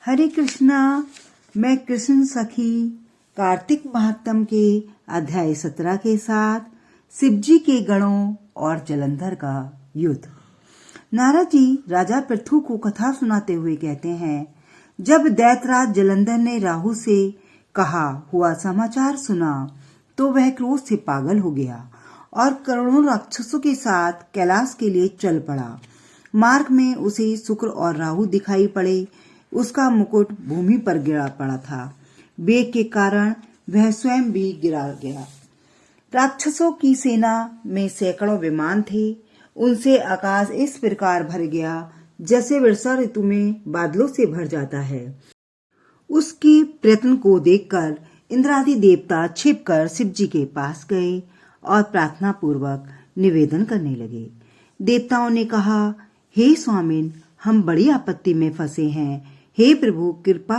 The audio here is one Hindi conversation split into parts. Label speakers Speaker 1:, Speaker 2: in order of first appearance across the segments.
Speaker 1: हरे कृष्णा। मैं कृष्ण सखी कार्तिक महात्म के अध्याय 17 के साथ शिवजी के गणों और जलंधर का युद्ध। नारद जी राजा पृथु को कथा सुनाते हुए कहते हैं, जब दैत्यराज जलंधर ने राहु से कहा हुआ समाचार सुना तो वह क्रोध से पागल हो गया और करोड़ों राक्षसों के साथ कैलाश के लिए चल पड़ा। मार्ग में उसे शुक्र और राहु दिखाई पड़े। उसका मुकुट भूमि पर गिरा पड़ा था। वेग के कारण वह स्वयं भी गिरा गया। राक्षसों की सेना में सैकड़ों विमान थे। उनसे आकाश इस प्रकार भर गया जैसे वर्षा ऋतु में बादलों से भर जाता है। उसके प्रयत्न को देखकर इंद्रादि देवता छिपकर शिवजी के पास गए और प्रार्थना पूर्वक निवेदन करने लगे। देवताओं ने कहा, हे स्वामिन, हम बड़ी आपत्ति में फंसे हैं। हे प्रभु, कृपा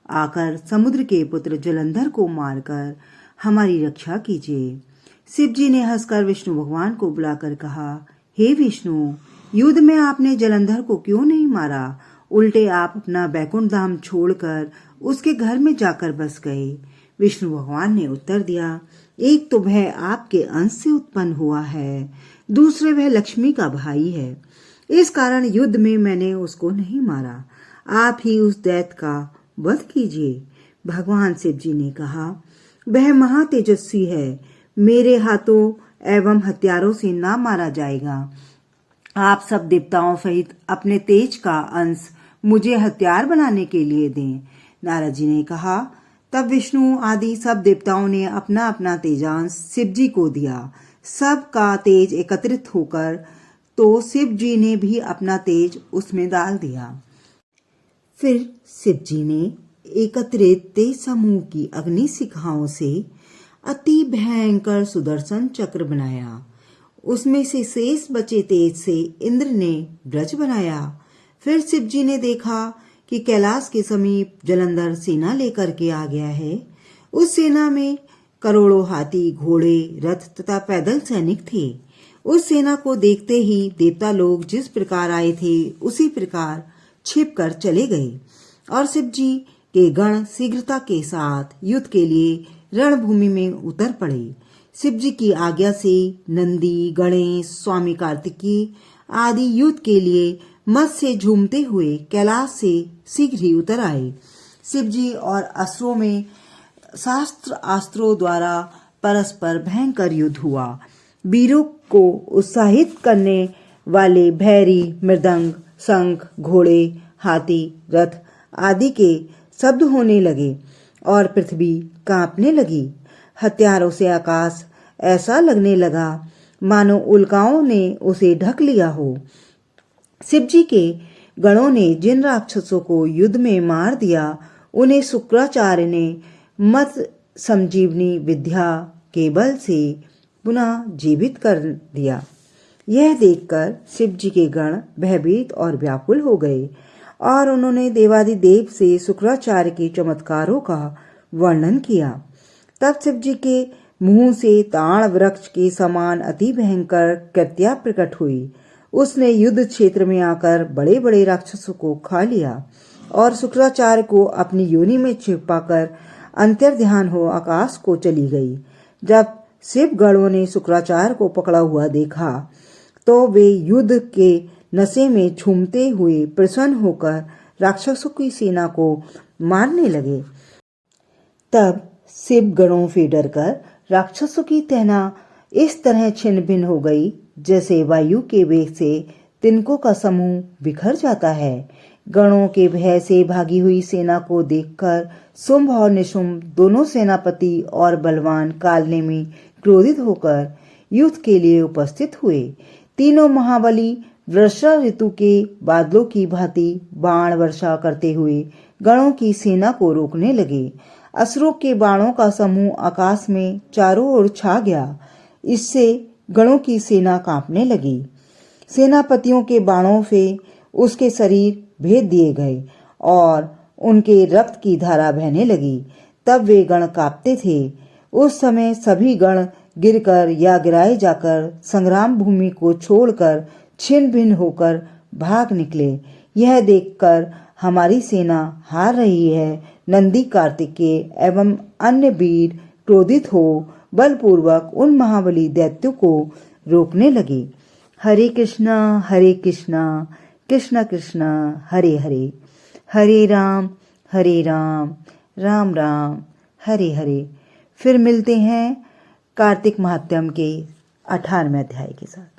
Speaker 1: आकर समुद्र के पुत्र जलंधर को मारकर हमारी रक्षा कीजिए। शिवजी ने हंसकर विष्णु भगवान को बुलाकर कहा, हे विष्णु, युद्ध में आपने जलंधर को क्यों नहीं मारा? उल्टे आप अपना बैकुंठ धाम छोड़कर उसके घर में जाकर बस गए। विष्णु भगवान ने उत्तर दिया, एक तो वह आपके अंश से उत्पन्न हुआ है, दूसरे वह लक्ष्मी का भाई है। इस कारण युद्ध में मैंने उसको नहीं मारा। आप ही उस दैत्य का वध कीजिए। भगवान शिव जी ने कहा, वह महातेजस्वी है, मेरे हाथों एवं हथियारों से ना मारा जाएगा। आप सब देवताओं सहित अपने तेज का अंश मुझे हथियार बनाने के लिए दें। नारद जी ने कहा, तब विष्णु आदि सब देवताओं ने अपना अपना तेजांश शिव जी को दिया। सब का तेज एकत्रित होकर तो शिव जी ने भी अपना तेज उसमें डाल दिया। फिर शिव जी ने एकत्रित तेज समूह की अग्नि शिखाओं से अति भयंकर सुदर्शन चक्र बनाया। उसमें से शेष बचे तेज से इंद्र ने ब्रज बनाया। फिर शिव जी ने देखा कि कैलाश के समीप जलंधर सेना लेकर के आ गया है। उस सेना में करोड़ों हाथी, घोड़े, रथ तथा पैदल सैनिक थे। उस सेना को देखते ही देवता लोग जिस प्रकार आए थे उसी प्रकार छिपकर चले गए और शिव जी के गण शीघ्रता के साथ युद्ध के लिए रणभूमि में उतर पड़े। शिव जी की आज्ञा से नंदी, गणेश, स्वामी कार्तिकी आदि युद्ध के लिए मत से झूमते हुए कैलाश से शीघ्र ही उतर आए। शिव जी और असुरों में शास्त्र अस्त्रों द्वारा परस्पर भयंकर युद्ध हुआ। वीरों को उत्साहित करने वाले भैरी, मृदंग, शंख, घोड़े, हाथी, रथ आदि के शब्द होने लगे और पृथ्वी कांपने लगी। हथियारों से आकाश ऐसा लगने लगा मानो उल्काओं ने उसे ढक लिया हो। शिवजी के गणों ने जिन राक्षसों को युद्ध में मार दिया, उन्हें शुक्राचार्य ने मत संजीवनी विद्या के बल से पुनः जीवित कर दिया। यह देखकर शिवजी के गण भयभीत और व्याकुल हो गए और उन्होंने देवादिदेव से शुक्राचार्य के चमत्कारों का वर्णन किया। तब शिवजी के मुंह से ताड़ वृक्ष के समान अति भयंकर कृत्या प्रकट हुई। उसने युद्ध क्षेत्र में आकर बड़े बड़े राक्षसों को खा लिया और शुक्राचार्य को अपनी योनि में छिपाकर अंतर्ध्यान हो आकाश को चली गई। जब शिव गणों ने शुक्राचार्य को पकड़ा हुआ देखा तो वे युद्ध के नशे में झूमते हुए प्रसन्न होकर राक्षसों की सेना को मारने लगे। तब शिव गणों से डरकर राक्षसों की सेना इस तरह छिन्न भिन्न हो गई जैसे वायु के वेग से तिनकों का समूह बिखर जाता है। गणों के भय से भागी हुई सेना को देखकर शुंभ और निशुंभ दोनों सेनापति और बलवान कालनेमी क्रोधित होकर युद्ध के लिए उपस्थित हुए। तीनों महाबली वर्षा ऋतु के बादलों की भांति बाण वर्षा करते हुए गणों की सेना को रोकने लगे। असुरों के बाणों का समूह आकाश में चारों ओर छा गया। इससे गणों की सेना कांपने लगी। सेनापतियों के बाणों से उसके शरीर भेद दिए गए और उनके रक्त की धारा बहने लगी। तब वे गण कांपते थे। उस समय सभी गण गिरकर या गिराए जाकर संग्राम भूमि को छोड़कर छिन्न भिन्न होकर भाग निकले। यह देखकर हमारी सेना हार रही है। नंदी कार्तिकेय एवं अन्य वीर क्रोधित हो बलपूर्वक उन महाबली दैत्यों को रोकने लगे। हरे कृष्णा कृष्ण कृष्ण हरे हरे, हरे राम राम राम हरे हरे। फिर मिलते हैं कार्तिक महात्म्य के 18वें अध्याय के साथ।